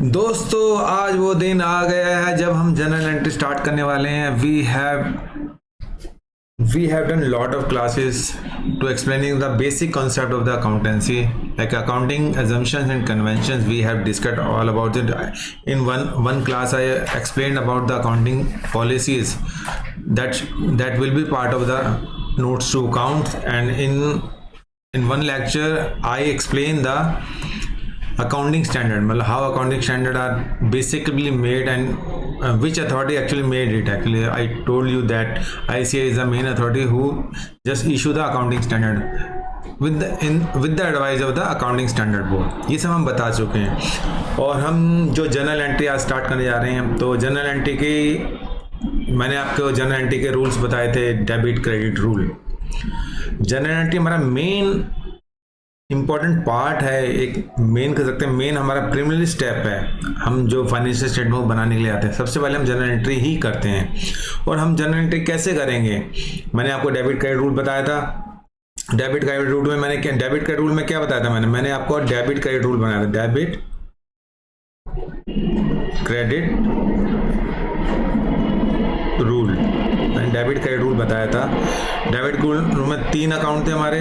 दोस्तों आज वो दिन आ गया है जब हम जनरल एंट्री स्टार्ट करने वाले हैं। We have done lot of classes to explaining the basic concept of the accountancy, like accounting assumptions and conventions. We have discussed all about it in one class. I explained about the accounting policies that will be part of the notes to accounts, and in one lecture I explained the accounting standard, मतलब how accounting standard are basically made and which authority actually made it. Actually I told you that ICAI is the main authority who just issue the accounting standard with the advice of the accounting standard board. ये सब हम बता चुके हैं। और हम जो general entry आज स्टार्ट करने जा रहे हैं, तो जनरल एंट्री की मैंने आपको जनरल एंट्री के रूल्स बताए थे, debit credit rule. General entry हमारा मेन इम्पॉर्टेंट पार्ट है, एक मेन कह सकते हैं, मेन हमारा प्रीलिमिनरी स्टेप है। हम जो फाइनेंशियल स्टेटमेंट बनाने के लिए आते हैं, सबसे पहले हम जनरल एंट्री ही करते हैं। और हम जनरल एंट्री कैसे करेंगे? मैंने आपको डेबिट क्रेडिट रूल बताया था। डेबिट क्रेडिट रूल में क्या बताया था? मैंने आपको डेबिट क्रेडिट रूल बनाया था। डेबिट क्रेडिट रूल, मैंने डेबिट क्रेडिट रूल बताया था। डेबिट रूल में 3 अकाउंट थे हमारे।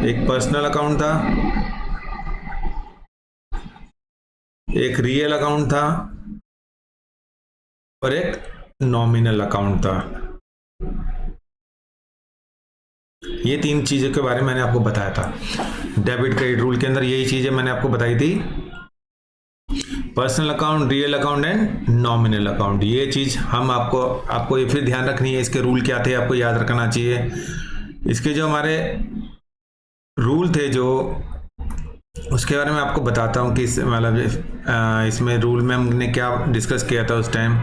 एक पर्सनल अकाउंट था, एक रियल अकाउंट था और एक नॉमिनल अकाउंट था। ये 3 चीजों के बारे में मैंने आपको बताया था। डेबिट क्रेडिट रूल के अंदर यही चीजें मैंने आपको बताई थी, personal account, real account and nominal account. ये चीज हम आपको ये फिर ध्यान रखनी है। इसके रूल क्या थे आपको याद रखना चाहिए। इसके जो हमारे रूल थे, जो उसके बारे में आपको बताता हूँ कि मतलब इसमें रूल में हमने क्या डिस्कस किया था उस टाइम।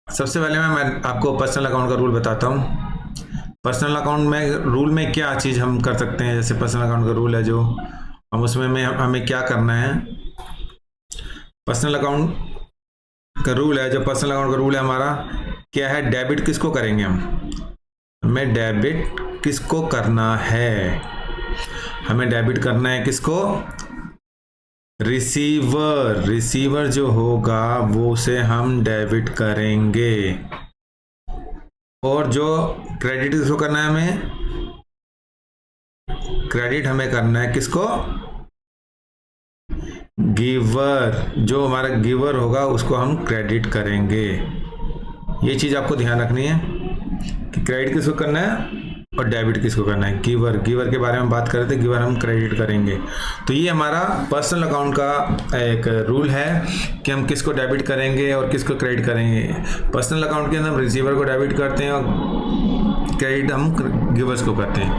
सबसे पहले मैं आपको पर्सनल अकाउंट का रूल बताता हूँ। पर्सनल अकाउंट में रूल में क्या चीज़ हम कर सकते हैं, जैसे पर्सनल अकाउंट का रूल है जो हम उसमें हमें क्या करना है। पर्सनल अकाउंट का रूल है, जो पर्सनल अकाउंट का रूल है हमारा क्या है, डेबिट किसको करेंगे हमें डेबिट किसको करना है? हमें डेबिट करना है किसको? रिसीवर जो होगा वो उसे हम डेबिट करेंगे। और जो क्रेडिट किसको करना है? हमें क्रेडिट हमें करना है किसको? गिवर, जो हमारा गिवर होगा उसको हम क्रेडिट करेंगे। ये चीज आपको ध्यान रखनी है कि क्रेडिट किसको करना है और डेबिट किसको करना है। गिवर के बारे में बात कर रहे थे, गिवर हम क्रेडिट करेंगे। तो ये हमारा पर्सनल अकाउंट का एक रूल है कि हम किसको डेबिट करेंगे और किसको क्रेडिट करेंगे। पर्सनल अकाउंट के अंदर हम रिसीवर को डेबिट करते हैं और क्रेडिट हम गिवर्स को करते हैं।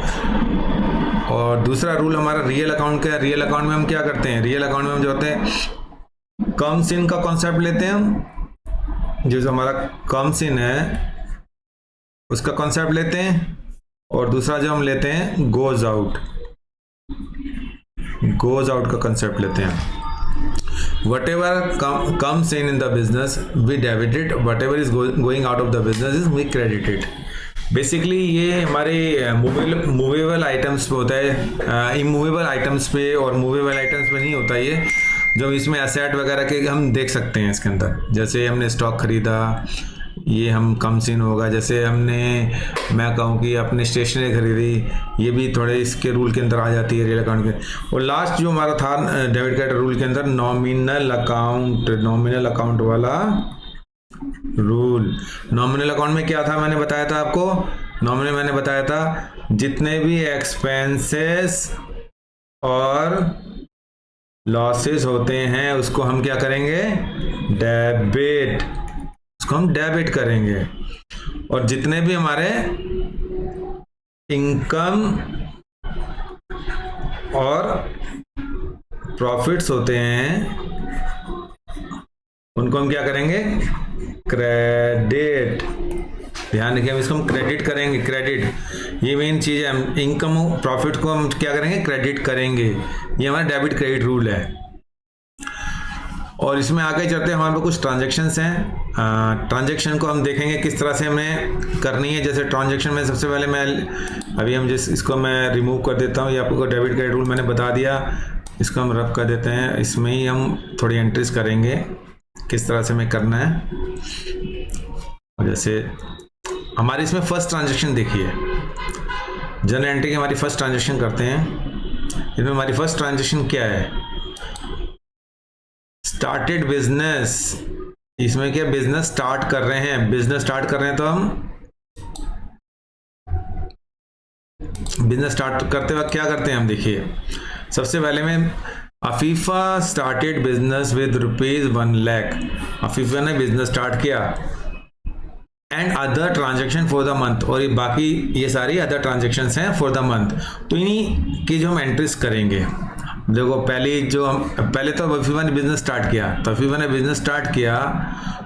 और दूसरा रूल हमारा रियल अकाउंट का है। रियल अकाउंट में हम क्या करते हैं? रियल अकाउंट में हम जो होते हैं कम्स इन का कॉन्सेप्ट लेते हैं। हम जो हमारा कम्स इन है उसका कॉन्सेप्ट लेते हैं, और दूसरा जो हम लेते हैं गोज आउट का कंसेप्ट लेते हैं। Whatever comes in the business we debited, whatever is going out of the business is we credited. Basically ये हमारे मूवेबल आइटम्स पे होता है, इमूवेबल आइटम्स पे और मूवेबल आइटम्स पे नहीं होता। ये जो इसमें एसेट वगैरह के हम देख सकते हैं इसके अंदर, जैसे हमने स्टॉक खरीदा, ये हम कम सीन होगा। जैसे मैं कहूँ कि अपने स्टेशनरी खरीदी, ये भी थोड़े इसके रूल के अंदर आ जाती है रियल अकाउंट के। और लास्ट जो हमारा था डेबिट क्रेडिट रूल के अंदर नॉमिनल अकाउंट वाला रूल। नॉमिनल अकाउंट में क्या था मैंने बताया था आपको? मैंने बताया था जितने भी एक्सपेंसेस और लॉसेस होते हैं उसको हम क्या करेंगे? हम डेबिट करेंगे। और जितने भी हमारे इनकम और प्रॉफिट्स होते हैं उनको हम क्या करेंगे? क्रेडिट। ध्यान रखिए, इसको हम क्रेडिट करेंगे। क्रेडिट ये मेन चीज है। हम इनकम और प्रॉफिट को हम क्या करेंगे? क्रेडिट करेंगे। ये हमारा डेबिट क्रेडिट रूल है। और इसमें आगे चलते हमारे पास कुछ ट्रांजैक्शंस हैं। ट्रांजैक्शन को हम देखेंगे किस तरह से हमें करनी है। जैसे ट्रांजैक्शन में सबसे पहले इसको मैं रिमूव कर देता हूँ। ये आपको डेबिट क्रेडिट रूल मैंने बता दिया। इसको हम रब कर देते हैं। इसमें ही हम थोड़ी एंट्रीज करेंगे किस तरह से हमें करना है। और जैसे हमारे इसमें फर्स्ट ट्रांजेक्शन देखिए, जनरल एंट्री की हमारी फर्स्ट ट्रांजेक्शन करते हैं। इसमें हमारी फर्स्ट ट्रांजेक्शन क्या है, स्टार्टेड बिजनेस। इसमें क्या बिजनेस स्टार्ट कर रहे हैं, बिजनेस स्टार्ट कर रहे हैं तो हम बिजनेस स्टार्ट करते वक्त क्या करते हैं हम, देखिए सबसे पहले में Afifa started business with ₹1,00,000। Afifa ने बिजनेस स्टार्ट किया and other transaction for the month, और ये बाकी ये सारी अदर ट्रांजेक्शन हैं फॉर द मंथ। तो इन्हीं की जो हम एंट्रीज करेंगे, देखो पहले तो अफीफा ने बिजनेस स्टार्ट किया, तो अफीफा ने बिजनेस स्टार्ट किया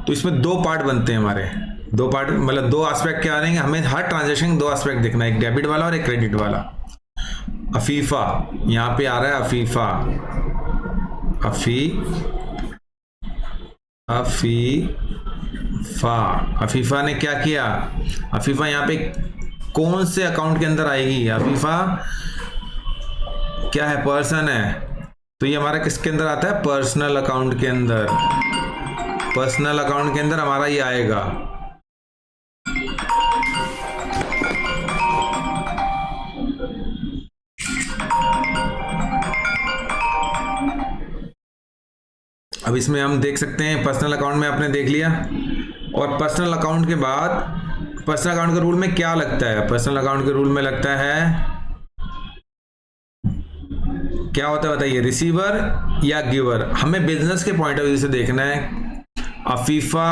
तो इसमें दो पार्ट बनते हैं हमारे, दो पार्ट मतलब दो एस्पेक्ट क्या आ रहेंगे, हमें हर ट्रांजेक्शन दो एस्पेक्ट देखना है, एक डेबिट वाला और एक क्रेडिट वाला। अफीफा यहाँ पे आ रहा है, अफीफा ने क्या किया, अफीफा यहाँ पे कौन से अकाउंट के अंदर आएगी, अफीफा क्या है, पर्सन है, तो ये हमारा किसके अंदर आता है, पर्सनल अकाउंट के अंदर। पर्सनल अकाउंट के अंदर हमारा ये आएगा। अब इसमें हम देख सकते हैं पर्सनल अकाउंट में आपने देख लिया, और पर्सनल अकाउंट के बाद पर्सनल अकाउंट के रूल में क्या लगता है, पर्सनल अकाउंट के रूल में लगता है क्या होता है बताइए, रिसीवर या गिवर। हमें बिजनेस के पॉइंट ऑफ व्यू से देखना है। अफीफा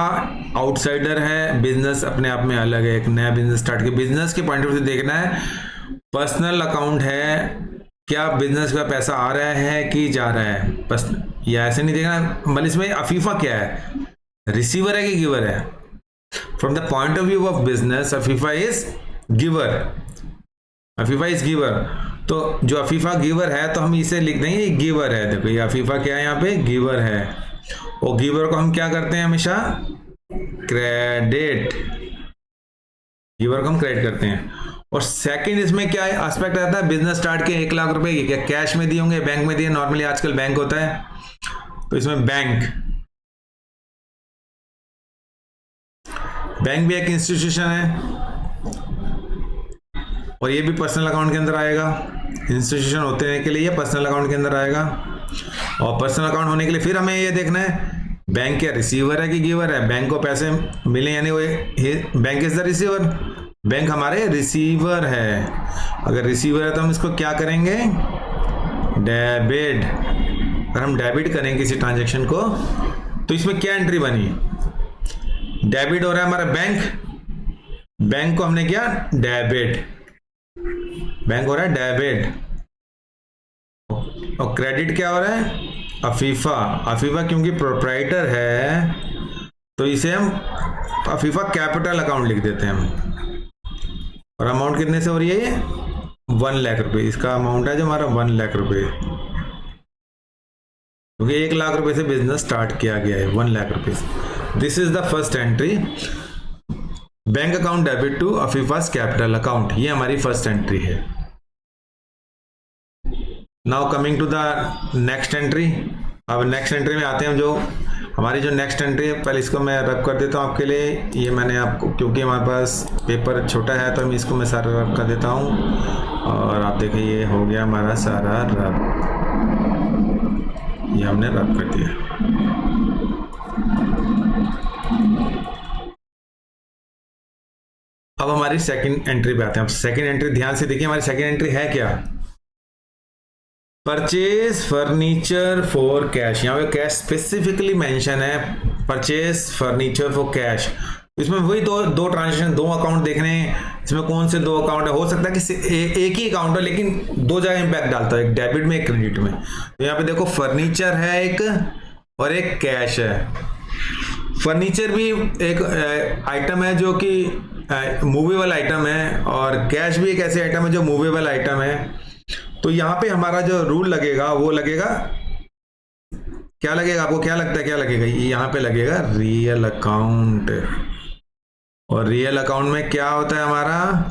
आउटसाइडर है, बिजनेस अपने आप में अलग है, एक नया बिजनेस स्टार्ट किया, बिजनेस के पॉइंट ऑफ व्यू से देखना है। पर्सनल अकाउंट है, क्या बिजनेस का पैसा आ रहा है कि जा रहा है, बस या ऐसे नहीं देखना। मतलब इसमें अफीफा क्या है, रिसीवर है कि गिवर है। From the point of view of business Afifa is giver, Afifa is giver. तो जो अफीफा गिवर है तो हम इसे लिख देंगे ये गिवर है। देखो ये अफीफा क्या है, यहाँ पे गिवर है, और गिवर को हम क्या करते हैं हमेशा, क्रेडिट, गिवर को हम क्रेडिट करते हैं। और सेकंड इसमें क्या है एस्पेक्ट आता है, बिजनेस स्टार्ट के 1,00,000 रुपए क्या कैश में दिए होंगे, बैंक में दिए, नॉर्मली आजकल बैंक होता है, तो इसमें बैंक भी एक इंस्टीट्यूशन है, और ये भी पर्सनल अकाउंट के अंदर आएगा। इंस्टीट्यूशन होते हैं के लिए ये पर्सनल अकाउंट के अंदर आएगा, और पर्सनल अकाउंट होने के लिए फिर हमें ये देखना है बैंक क्या रिसीवर है कि गिवर है। बैंक को पैसे मिले यानी वो bank is the receiver, bank हमारे रिसीवर है। अगर रिसीवर है तो हम इसको क्या करेंगे, डेबिट। अगर हम डेबिट करें किसी ट्रांजेक्शन को तो इसमें क्या एंट्री बनी, डेबिट हो रहा है हमारा बैंक को हमने किया डेबिट, बैंक हो रहा है डेबिट, और क्रेडिट क्या हो रहा है, अफीफा क्योंकि प्रोप्राइटर है तो इसे हम अफीफा कैपिटल अकाउंट लिख देते हैं हम। और अमाउंट कितने से हो रही है ये, 1,00,000 रुपए, इसका अमाउंट है जो हमारा 1,00,000 रुपए, क्योंकि 1,00,000 रुपए से बिजनेस स्टार्ट किया गया है, 1,00,000 रुपए। This is the first entry, bank account debit to Afifa's capital account, ये हमारी फर्स्ट एंट्री है। Now coming to the next entry. अब नेक्स्ट एंट्री में आते हैं, जो हमारी जो नेक्स्ट एंट्री है, पहले इसको मैं रब कर देता हूँ आपके लिए। ये मैंने आपको, क्योंकि हमारे पास पेपर छोटा है तो मैं इसको मैं सारा रब कर देता हूँ, और आप देखिए ये हो गया हमारा सारा रब, ये हमने रब कर दिया। अब हमारी सेकंड एंट्री पे आते हैं। अब सेकंड एंट्री ध्यान से देखिए, हमारी सेकंड एंट्री है क्या, परचेज फर्नीचर फॉर कैश। यहाँ पे कैश स्पेसिफिकली मेंशन है, परचेज फर्नीचर फॉर कैश। इसमें वही दो ट्रांजेक्शन, दो अकाउंट देखने हैं, इसमें कौन से दो अकाउंट है, हो सकता है कि एक ही अकाउंट है लेकिन दो जगह इंपैक्ट डालता है, एक डेबिट में एक क्रेडिट में। तो यहाँ पे देखो फर्नीचर है एक और एक कैश है। फर्नीचर भी एक आइटम है जो कि मूवेबल आइटम है, और कैश भी एक ऐसे आइटम है जो मूवेबल आइटम है। तो यहाँ पे हमारा जो रूल लगेगा वो लगेगा, क्या लगेगा, आपको क्या लगता है क्या लगेगा, यहाँ पे लगेगा रियल अकाउंट। और रियल अकाउंट में क्या होता है हमारा,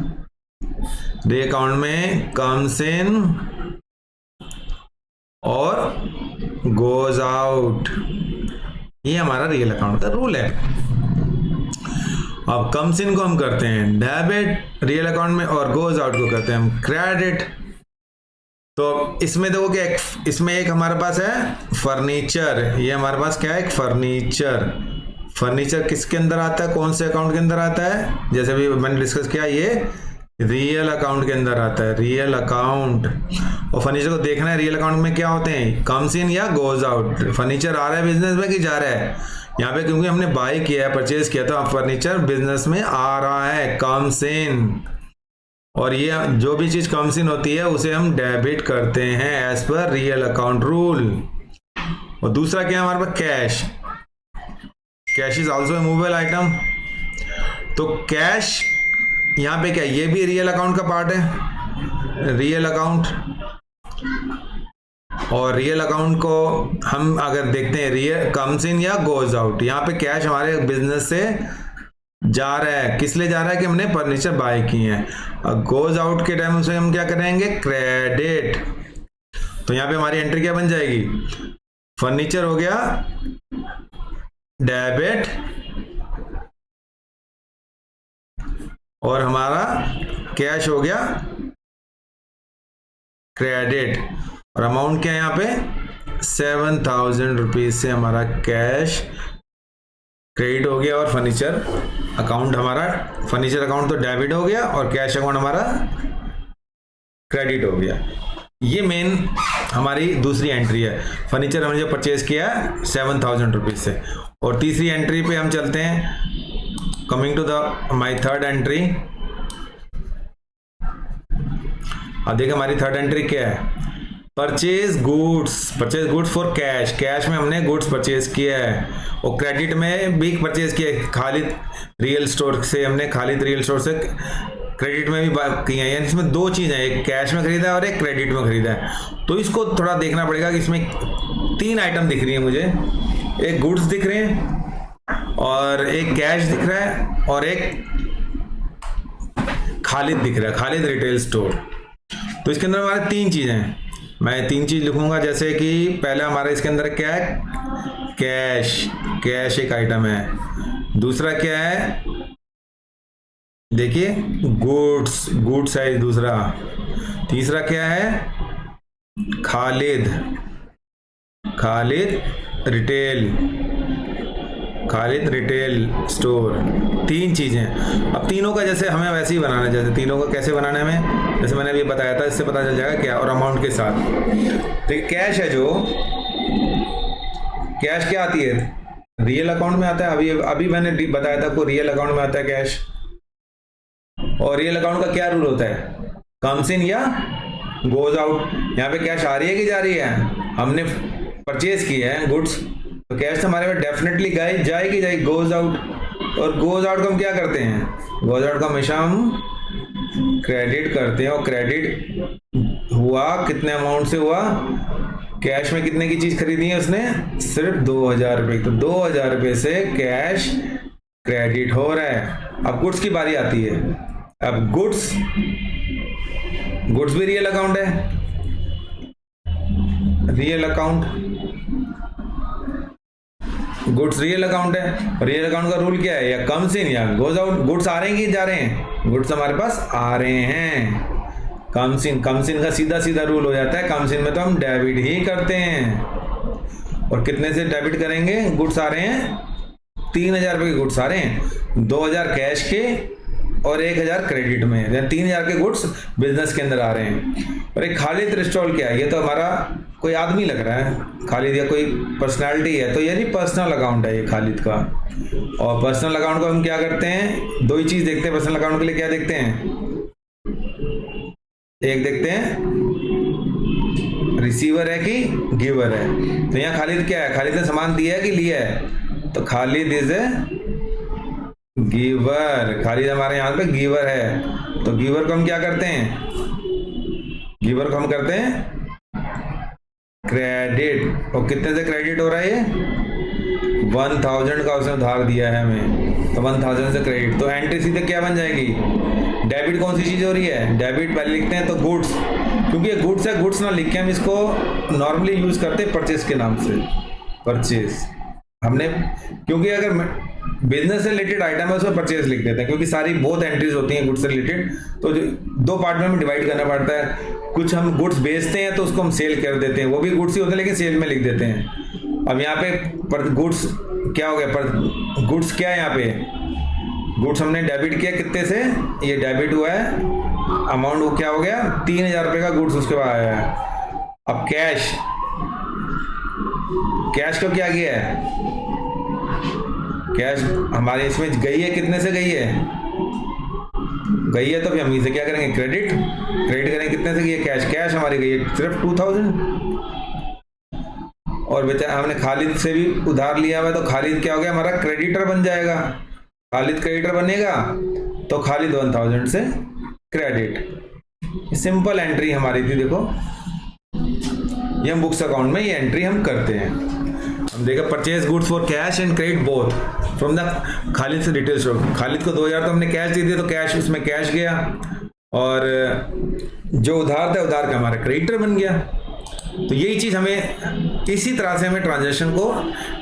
रियल अकाउंट में कम्स इन और गोज आउट। ये हमारा रियल अकाउंट का रूल है। अब कम्स इन को हम करते हैं डेबिट रियल अकाउंट में, और गोज आउट को करते हैं हम क्रेडिट। तो इसमें देखो क्या, इसमें एक हमारे पास है फर्नीचर, ये हमारे पास क्या है, एक फर्नीचर। फर्नीचर किसके अंदर आता है, कौन से अकाउंट के अंदर आता है, जैसे भी मैंने डिस्कस किया, ये रियल अकाउंट के अंदर आता है, रियल अकाउंट। और फर्नीचर को देखना है रियल अकाउंट में क्या होते हैं, कम्स इन या गोज आउट। फर्नीचर आ रहा है बिजनेस में कि जा रहा है, यहाँ पे क्योंकि हमने बाय किया है, परचेज किया, तो अब फर्नीचर बिजनेस में आ रहा है, कम्स इन। और ये जो भी चीज कम्स इन होती है उसे हम डेबिट करते हैं as per real account rule. और दूसरा क्या है हमारे पास, cash. Cash is also a movable item. तो कैश यहाँ पे क्या, ये भी रियल अकाउंट का पार्ट है, रियल अकाउंट। और रियल अकाउंट को हम अगर देखते हैं रियल कम्स इन या गोज आउट, यहाँ पे कैश हमारे बिजनेस से जा रहा है, किस लिए जा रहा है कि हमने फर्नीचर बाय किए हैं। और गोज आउट के टाइम से हम क्या करेंगे, क्रेडिट। तो यहाँ पे हमारी एंट्री क्या बन जाएगी, फर्नीचर हो गया डेबिट, और हमारा कैश हो गया क्रेडिट। और अमाउंट क्या है यहाँ पे, 7,000 रुपीज से हमारा कैश क्रेडिट हो गया। और फर्नीचर अकाउंट हमारा, फर्नीचर अकाउंट तो डेबिट हो गया और कैश अकाउंट हमारा क्रेडिट हो गया। ये मेन हमारी दूसरी एंट्री है, फर्नीचर हमने जो परचेज किया 7,000 रुपीज से। और तीसरी एंट्री पे हम चलते हैं, coming to the my third entry. अब देखिए हमारी थर्ड एंट्री क्या है, purchase goods. Purchase goods for cash, cash में हमने गुड्स परचेज किया है। और क्रेडिट में भी परचेज किया है, खालिद रियल स्टोर से, हमने खालिद रियल स्टोर से क्रेडिट में भी किए हैं। यानी इसमें दो चीज़ें, एक कैश में खरीदा है और एक क्रेडिट में खरीदा है। तो इसको थोड़ा देखना पड़ेगा कि इसमें 3 आइटम दिख रही है मुझे, एक गुड्स दिख रहे हैं, और एक कैश दिख रहा है, और एक खालिद दिख रहा है, खालिद रिटेल स्टोर। तो इसके अंदर हमारे 3 चीज़ें हैं, मैं 3 चीज़ लिखूंगा। जैसे कि पहला हमारा इसके अंदर क्या है, कैश, कैश एक आइटम है। दूसरा क्या है, देखिए गुड्स, गुड्स है दूसरा। तीसरा क्या है, Khalid, Khalid retail, Khalid retail store. 3 चीजें। अब तीनों का जैसे हमें वैसे ही बनाना है, जैसे तीनों का कैसे बनाना है हमें, जैसे मैंने अभी बताया था, इससे पता चल जाएगा क्या। और अमाउंट के साथ देखिए कैश है, जो कैश क्या आती है, रियल अकाउंट में आता है। अभी अभी मैंने बताया था आपको, रियल अकाउंट में आता है कैश। और रियल अकाउंट का क्या रूल होता है, कम्स इन या गोज आउट। यहाँ पे कैश आ रही है कि जा रही है, हमने परचेज किया है गुड्स, तो कैश हमारे पास डेफिनेटली जाएगी, गोज आउट। और गोज आउट को हम क्या करते हैं, गोज आउट का हमेशा हम क्रेडिट करते हैं। और क्रेडिट हुआ कितने अमाउंट से हुआ, कैश में कितने की चीज खरीदी है उसने, सिर्फ 2,000 रुपये। तो 2,000 रुपये से कैश क्रेडिट हो रहा है। अब गुड्स की बारी आती है। अब गुड्स, गुड्स भी रियल अकाउंट है, real account, goods real account है। रियल अकाउंट का रूल क्या है, या कम्स इन या गोज आउट। गुड्स आ रहे हैं कि जा रहे हैं, गुड्स हमारे पास आ रहे हैं। कम्स इन, कम्स इन का सीधा सीधा रूल हो जाता है, कम्स इन में तो हम डेबिट ही करते हैं। और कितने से डेबिट करेंगे, गुड्स आ रहे हैं 3,000 रुपये के गुड्स आ रहे हैं, 2,000 कैश के और 1,000 क्रेडिट में, 3,000 के गुड्स बिजनेस के अंदर आ रहे हैं। और एक खालिद रेस्टोरेंट क्या है, ये तो हमारा कोई आदमी लग रहा है, खालिद या कोई पर्सनालिटी है, तो ये नहीं पर्सनल अकाउंट है ये खालिद का। और पर्सनल अकाउंट को हम क्या करते हैं, 2 ही चीज देखते हैं पर्सनल अकाउंट के लिए। क्या देखते हैं, एक देखते हैं रिसीवर है कि गिवर है। तो यहाँ खालिद क्या है, खालिद ने सामान दिया है कि लिया है, तो Khalid is a giver. Khalid हमारे यहाँ पे गिवर है। तो गिवर को हम क्या करते हैं, गिवर को हम करते हैं क्रेडिट। और कितने से क्रेडिट हो रहा है, ये 1,000 का उसने उधार दिया है हमें, तो 1,000 से क्रेडिट। तो एंट्री सीधे क्या बन जाएगी, डेबिट कौन सी चीज हो रही है, डेबिट पहले लिखते हैं तो गुड्स, क्योंकि ये गुड्स है, गुड्स ना लिख के हम इसको नॉर्मली यूज करते हैं परचेज के नाम से, परचेज हमने, क्योंकि अगर बिजनेस से रिलेटेड आइटम है उसमें परचेज लिख देते हैं, क्योंकि सारी बहुत एंट्रीज होती हैं गुड्स से रिलेटेड, तो दो पार्ट में हमें डिवाइड करना पड़ता है। कुछ हम गुड्स बेचते हैं तो उसको हम सेल कर देते हैं, वो भी गुड्स ही होते हैं लेकिन सेल में लिख देते हैं। अब यहाँ पे पर गुड्स क्या हो गया, पर गुड्स क्या है यहाँ पे, गुड्स हमने डेबिट किया कितने से, ये डेबिट हुआ है, अमाउंट वो क्या हो गया 3000 रुपये का गुड्स उसके बाद आया है। अब कैश, कैश को क्या किया है, कैश हमारे इसमें गई है, कितने से गई है, गई है तो फिर हम इसे क्या करेंगे, क्रेडिट, क्रेडिट करेंगे, कितने से गई है, कैश, कैश हमारी गई है सिर्फ 2000। और बेचा हमने खालिद से भी उधार लिया हुआ है, तो खालिद क्या हो गया हमारा क्रेडिटर बन जाएगा, खालिद क्रेडिटर बनेगा तो खालिद 1000 से क्रेडिट। सिंपल एंट्री हमारी थी, देखो ये हम बुक्स अकाउंट में ये एंट्री हम करते हैं। हम देखा purchase goods for cash and credit both from the Khalid से डिटेल शो। खालिद को 2000 तो हमने कैश दे दिया, तो कैश उसमें कैश गया, और जो उधार था उधार का हमारा क्रेडिटर बन गया। तो यही चीज़ हमें इसी तरह से हमें ट्रांजैक्शन को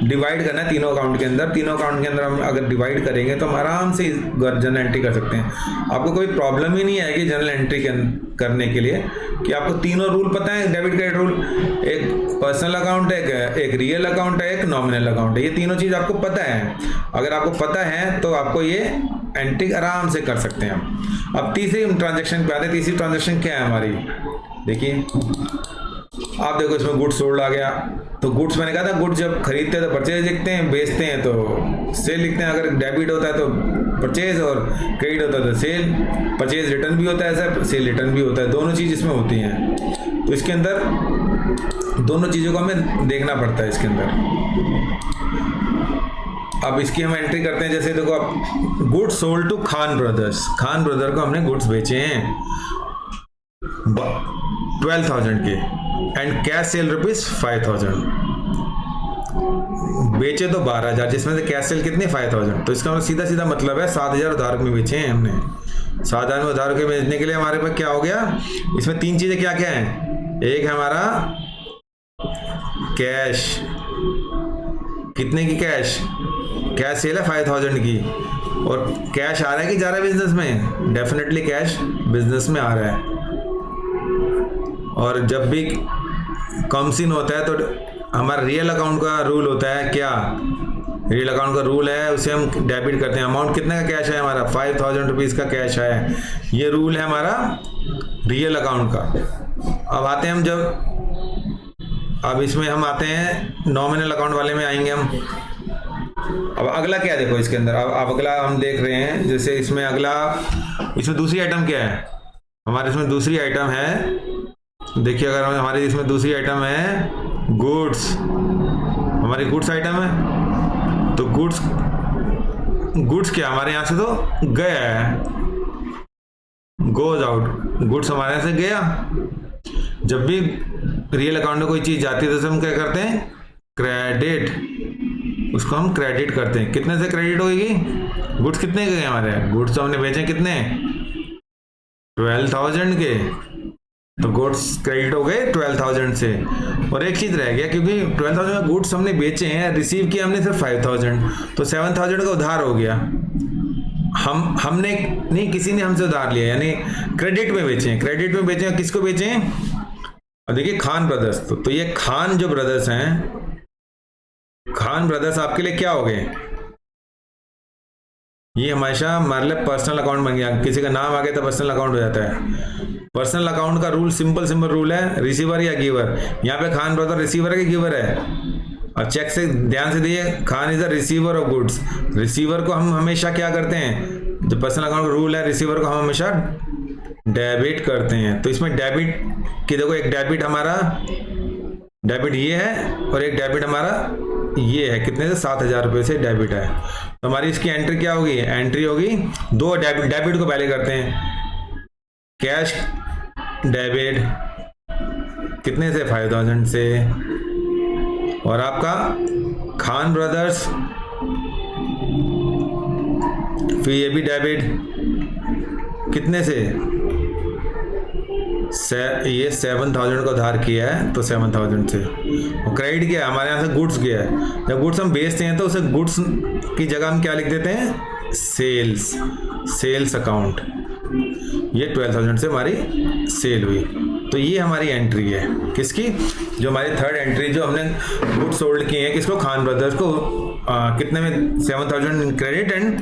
डिवाइड करना है तीनों अकाउंट के अंदर। तीनों अकाउंट के अंदर हम अगर डिवाइड करेंगे तो हम आराम से जनरल एंट्री कर सकते हैं। आपको कोई प्रॉब्लम ही नहीं आएगी जनरल एंट्री करने के लिए, कि आपको तीनों रूल पता है, डेबिट क्रेडिट रूल, एक पर्सनल अकाउंट है, एक रियल अकाउंट है, एक नॉमिनल अकाउंट है, ये तीनों चीज़ आपको पता है। अगर आपको पता है तो आपको ये एंट्री आराम से कर सकते हैं। अब तीसरी ट्रांजेक्शन पे आते हैं। तीसरी ट्रांजेक्शन क्या है हमारी, देखिए आप देखो इसमें गुड्स सोल्ड आ गया, तो गुड्स मैंने कहा था गुड्स जब खरीदते हैं तो परचेज लिखते हैं, बेचते हैं तो सेल लिखते हैं। अगर डेबिट होता है तो परचेज और क्रेडिट होता है तो सेल, परचेज रिटर्न भी होता है ऐसा, सेल रिटर्न भी होता है, दोनों चीज़ इसमें होती हैं। तो इसके अंदर दोनों चीज़ों को हमें देखना पड़ता है इसके अंदर। अब इसकी हम एंट्री करते हैं, जैसे देखो अब goods sold to Khan brothers, Khan brother को हमने गुड्स बेचे हैं 12,000 के, एंड कैश सेल ₹5,000, बेचे तो 12,000, जिसमें से कैश सेल कितने 5,000। तो इसका सीधा सीधा मतलब है 7,000 उधार में बेचे हैं हमने। 7,000 में उधार के बेचने के लिए हमारे पास क्या हो गया, इसमें तीन चीजें क्या क्या हैं, एक है हमारा कैश, कितने की कैश, कैश सेल है 5,000 की, और कैश आ रहा है कि जा रहा है बिजनेस में, डेफिनेटली कैश बिजनेस में आ रहा है। और जब भी कम सीन होता है तो हमारा रियल अकाउंट का रूल होता है, क्या रियल अकाउंट का रूल है, उसे हम डेबिट करते हैं। अमाउंट कितने का कैश है हमारा, 5,000 रुपीज़ का कैश है, ये रूल है हमारा रियल अकाउंट का। अब आते हैं हम अब इसमें हम आते हैं नॉमिनल अकाउंट वाले में आएंगे हम। अब अगला क्या देखो इसके अंदर, अब अगला हम देख रहे हैं, जैसे इसमें अगला, इसमें दूसरी आइटम क्या है हमारे, इसमें दूसरी आइटम है, देखिए अगर हमारी इसमें दूसरी आइटम है गुड्स, हमारी गुड्स आइटम है, तो गुड्स क्या हमारे यहाँ से तो गया है, गोज आउट, गुड्स हमारे यहाँ से गया। जब भी रियल अकाउंट में कोई चीज़ जाती है तो हम क्या करते हैं, क्रेडिट, उसको हम क्रेडिट करते हैं। कितने से क्रेडिट होगी, गुड्स कितने के गए हमारे, गुड्स तो हमने बेचे कितने 12,000 के, तो गुड्स क्रेडिट हो गए 12,000 से। और एक चीज़ रह गया, क्योंकि 12,000 का गुड्स हमने बेचे हैं, रिसीव किया हमने सिर्फ 5,000, तो 7,000 का उधार हो गया। हमने नहीं, किसी ने हमसे उधार लिया, यानी क्रेडिट में बेचे हैं, क्रेडिट में बेचे हैं, किसको बेचे हैं, और देखिए खान ब्रदर्स, तो ये खान जो ब्रदर्स हैं, खान ब्रदर्स आपके लिए क्या हो गए, ये हमेशा हमारे लिए पर्सनल अकाउंट बन गया। किसी का नाम आ गया तो पर्सनल अकाउंट हो जाता है। पर्सनल अकाउंट का रूल सिंपल रूल है, रिसीवर या गिवर। यहाँ पे खान ब्रदर रिसीवर है कि गिवर है, और चेक से ध्यान से दिए, Khan is the receiver of goods. Receiver को हम हमेशा क्या करते हैं, जो पर्सनल अकाउंट का रूल है, रिसीवर को हम हमेशा डेबिट करते हैं। तो इसमें डेबिट की देखो, एक डेबिट हमारा डेबिट ये है, और एक डेबिट हमारा ये है, कितने से 7,000 रुपये से डेबिट है। तो हमारी इसकी एंट्री क्या होगी, एंट्री होगी दो डेबिट को पहले करते हैं, कैश डेबिट कितने से 5,000 से, और आपका खान ब्रदर्स फिर ये भी डेबिट कितने से ये 7,000 का उधार किया है तो 7,000 से, और क्रेडिट किया है हमारे यहाँ से गुड्स गया है। जब गुड्स हम बेचते हैं तो उसे गुड्स की जगह हम क्या लिख देते हैं, सेल्स अकाउंट। ये 12,000 से हमारी सेल हुई, तो ये हमारी एंट्री है किसकी, जो हमारी थर्ड एंट्री जो हमने गुड्स सोल्ड किए हैं किसको, खान ब्रदर्स को, कितने में, 7,000 in credit and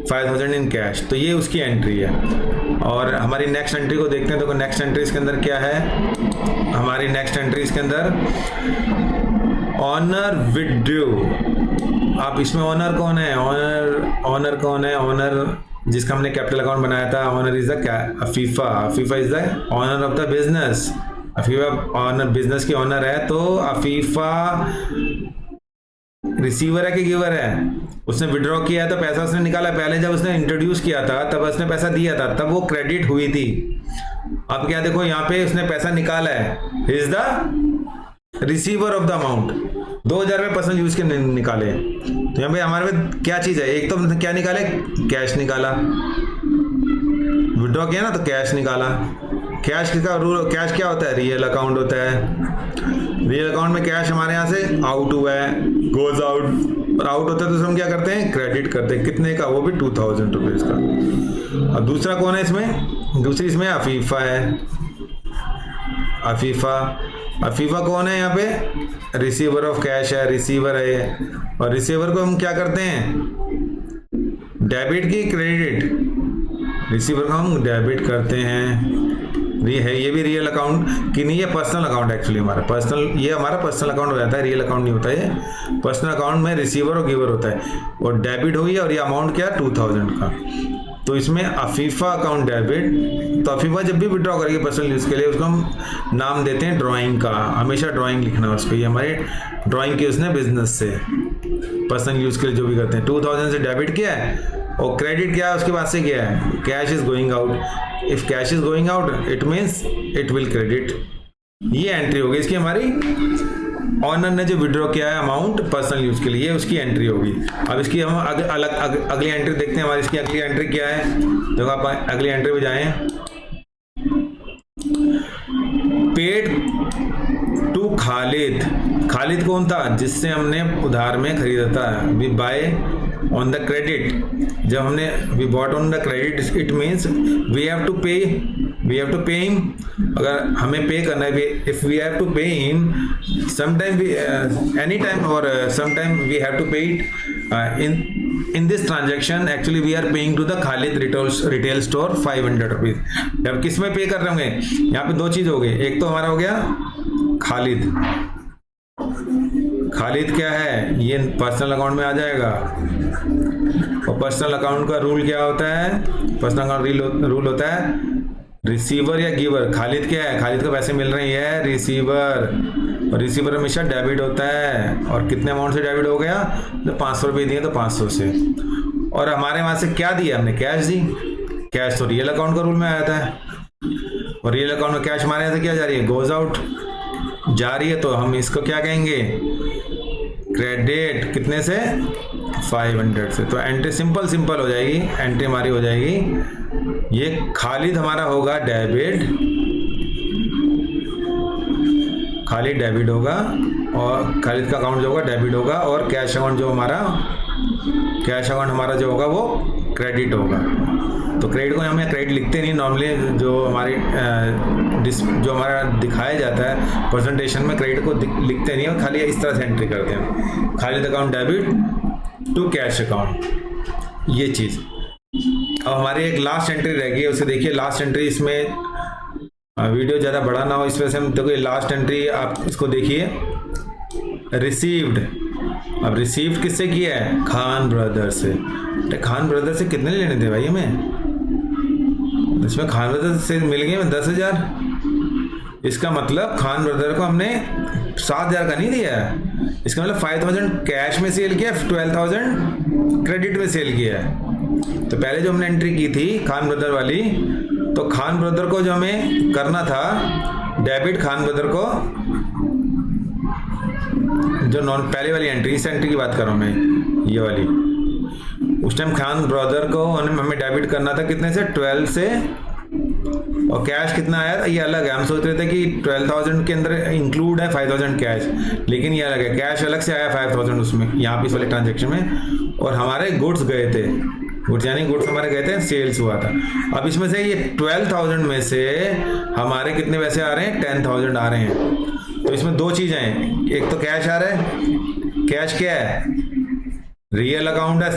5,000 in cash, तो ये उसकी एंट्री है। और हमारी नेक्स्ट एंट्री को देखते हैं, तो नेक्स्ट एंट्री इसके अंदर क्या है, हमारी नेक्स्ट एंट्री इसके अंदर ऑनर विड्रू। आप इसमें ऑनर कौन है, ऑनर कौन है, ऑनर जिसका हमने कैपिटल अकाउंट बनाया था, owner is the Afifa, Afifa is the owner of the business, Afifa owner business की ऑनर है। तो अफीफा रिसीवर है कि गिवर है, उसने विड्रॉ किया है तो पैसा उसने निकाला, पहले जब उसने इंट्रोड्यूस किया था तब उसने पैसा दिया था, तब वो क्रेडिट हुई थी। अब क्या देखो यहाँ पे उसने पैसा निकाला है, is the receiver of the amount, 2,000 रुपये पर्सनल यूज के निकाले, तो यहाँ पे हमारे में क्या चीज है, एक तो क्या निकाले, कैश निकाला, विड्रॉ किया ना तो कैश निकाला। कैश का रूल, कैश क्या होता है, रियल अकाउंट होता है। रियल अकाउंट में कैश हमारे यहाँ से आउट हुआ है, गोज आउट, और आउट होता है तो हम क्या करते हैं, क्रेडिट करते हैं, कितने का, वो भी 2,000 रुपीज का। और दूसरा कौन है इसमें, दूसरी इसमें अफीफा है, अफीफा कौन है यहाँ पे, रिसीवर ऑफ कैश है, रिसीवर है। और रिसीवर को हम क्या करते हैं, डेबिट की क्रेडिट, रिसीवर को हम डेबिट करते हैं। ये भी रियल अकाउंट की नहीं है, पर्सनल अकाउंट एक्चुअली हमारा पर्सनल, ये हमारा पर्सनल अकाउंट हो जाता है, रियल अकाउंट नहीं होता है। पर्सनल अकाउंट में रिसीवर और गिवर होता है, और डेबिट हुई है, और ये अमाउंट क्या है, 2,000 का। तो इसमें अफीफा अकाउंट डेबिट, तो अफीफा जब भी विड्रॉ करेगी पर्सनल यूज के लिए, उसको हम नाम देते हैं ड्राइंग का, हमेशा ड्राइंग लिखना उसको, ये हमारी ड्राइंग की उसने बिजनेस से पर्सनल यूज के लिए जो भी करते हैं। 2,000 से डेबिट किया है, और क्रेडिट क्या है उसके बाद से क्या है, cash is going out, if cash is going out it means it will credit. ये एंट्री होगी इसकी, हमारी ऑनर ने जो विड्रॉ किया है अमाउंट पर्सनल यूज के लिए, ये उसकी एंट्री होगी। अब इसकी हम अगली एंट्री देखते हैं, हमारी इसकी अगली एंट्री क्या है। देखो आप अगली एंट्री पे जाएं, पेड टू खालिद। खालिद कौन था, जिससे हमने उधार में खरीदा था, we buy on the credit. जब हमने we bought on the credit, it means we have to pay him. अगर हमें पे करना है, if we have to pay him sometime, any time, और sometime we have to pay it in this transaction actually we are paying to the Khalid retail store 500 rupees. अब किस में पे कर रहे होंगे, यहाँ पे दो चीज हो गई, एक तो हमारा हो गया खालिद, खालिद क्या है, ये पर्सनल अकाउंट में आ जाएगा। और पर्सनल अकाउंट का रूल क्या होता है, पर्सनल अकाउंट रूल होता है रिसीवर या गिवर। खालिद क्या है, खालिद को पैसे मिल रहे हैं, रिसीवर, और रिसीवर हमेशा डेबिट होता है। और कितने अमाउंट से डेबिट हो गया, तो 500 रुपये दिए तो 500 से। और हमारे वहां से क्या दिया, हमने कैश दी, कैश तो रियल अकाउंट का रूल में आया था, और रियल अकाउंट में कैश हमारे यहाँ से क्या जा रही है, गोज आउट जा रही है, तो हम इसको क्या कहेंगे, क्रेडिट, कितने से, 500 से। तो एंट्री सिंपल हो जाएगी, एंट्री हमारी हो जाएगी, ये खालिद हमारा होगा डेबिट, खालिद डेबिट होगा, और खालिद का अकाउंट जो होगा डेबिट होगा, और कैश अकाउंट जो हमारा, कैश अकाउंट हमारा जो होगा वो क्रेडिट होगा। तो क्रेडिट को हम क्रेडिट लिखते नहीं नॉर्मली, जो हमारी जो हमारा दिखाया जाता है प्रेजेंटेशन में, क्रेडिट को लिखते नहीं, और खाली इस तरह से एंट्री करते हैं, Khalid account debit to cash account, ये चीज़। अब हमारी एक लास्ट एंट्री रह गई है, उसे देखिए। लास्ट एंट्री, इसमें वीडियो ज़्यादा बड़ा ना हो इस वजह से हम देखो, ये लास्ट एंट्री आप इसको देखिए, रिसीव्ड। अब रिसीव्ड किससे किया है, खान ब्रदर से। खान ब्रदर से कितने लेने थे भाई हमें, इसमें खान ब्रदर से मिल गए 10,000। इसका मतलब खान ब्रदर को हमने 7,000 का नहीं दिया है, इसका मतलब 5,000 कैश में सेल किया, 12,000 क्रेडिट में सेल किया है। तो पहले जो हमने एंट्री की थी खान ब्रदर वाली, तो खान ब्रदर को जो हमें करना था डेबिट, खान ब्रदर को जो पहले वाली एंट्री, इस एंट्री की बात कर रहा हूँ मैं, ये वाली, उस टाइम खान ब्रदर को हमें डेबिट करना था कितने से, 12 से और कैश कितना आया ये अलग है। हम सोच रहे थे कि 12,000 के अंदर इंक्लूड है 5,000 कैश, लेकिन ये अलग है, कैश अलग से आया 5,000 उसमें यहाँ पे इस वाले ट्रांजेक्शन में। और हमारे गुड्स गए थे, गुड्स यानी गुड्स हमारे गए थे, सेल्स हुआ था। अब इसमें से ये 12,000 में से हमारे कितने पैसे आ रहे हैं, 10,000 आ रहे हैं। तो इसमें दो चीजें हैं, एक तो कैश आ रहा है, कैश क्या है, रियल अकाउंट है,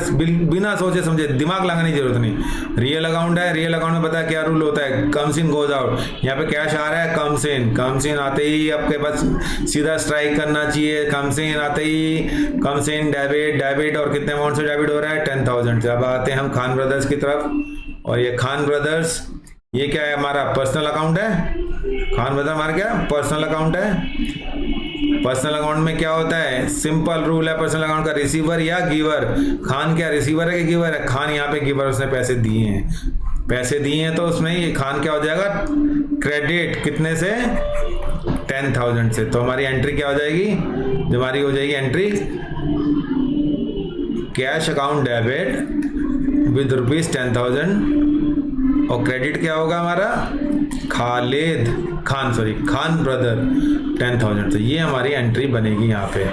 बिना सोचे समझे, दिमाग लगाने की जरूरत नहीं, रियल अकाउंट है। रियल अकाउंट में पता है क्या रूल होता है, कम्स इन गोज आउट। यहाँ पे कैश आ रहा है, कम्स इन आते ही आपके पास सीधा स्ट्राइक करना चाहिए, कम्स इन आते ही कम्स इन डेबिट और कितने अमाउंट से डेबिट हो रहा है, 10,000 से। अब आते हैं हम खान ब्रदर्स की तरफ, और ये खान ब्रदर्स ये क्या है, हमारा पर्सनल अकाउंट है। खान ब्रदर हमारा क्या पर्सनल अकाउंट है। पर्सनल अकाउंट में क्या होता है, सिंपल रूल है पर्सनल अकाउंट का, रिसीवर या गिवर। खान क्या रिसीवर है कि गिवर है, खान यहाँ पे गिवर, उसने पैसे दिए हैं, तो उसमें ये खान क्या हो जाएगा, क्रेडिट कितने से, 10,000 से। तो हमारी एंट्री क्या हो जाएगी, हमारी हो जाएगी entry cash account debit with ₹10,000, और क्रेडिट क्या होगा हमारा, खान ब्रदर 10,000 से। ये हमारी एंट्री बनेगी यहाँ पे।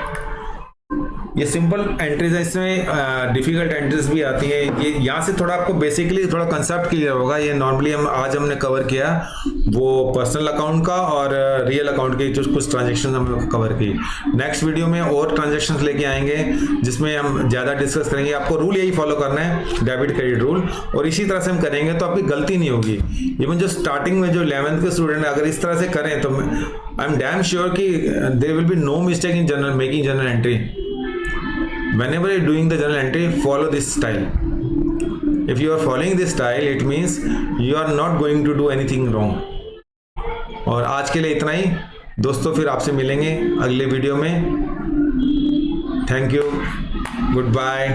ये सिंपल एंट्रीज है, इसमें डिफिकल्ट एंट्रीज भी आती है। ये यहाँ से थोड़ा आपको बेसिकली थोड़ा कंसेप्ट क्लियर होगा। ये नॉर्मली हमने कवर किया वो पर्सनल अकाउंट का और रियल अकाउंट के जो कुछ ट्रांजेक्शन हमने कवर की। नेक्स्ट वीडियो में और ट्रांजेक्शन्स लेके आएंगे जिसमें हम ज़्यादा डिस्कस करेंगे। आपको रूल यही फॉलो करना है, डेबिट क्रेडिट रूल, और इसी तरह से हम करेंगे तो आपकी गलती नहीं होगी। इवन जो स्टार्टिंग में जो 11th के स्टूडेंट अगर इस तरह से करें तो आई एम डैम श्योर कि there will be no mistake in making general entry. Whenever you're doing the journal entry, follow this style. If you are following this style, it means you are not going to do anything wrong. और आज के लिए इतना ही दोस्तों, फिर आपसे मिलेंगे अगले वीडियो में। Thank you, good bye.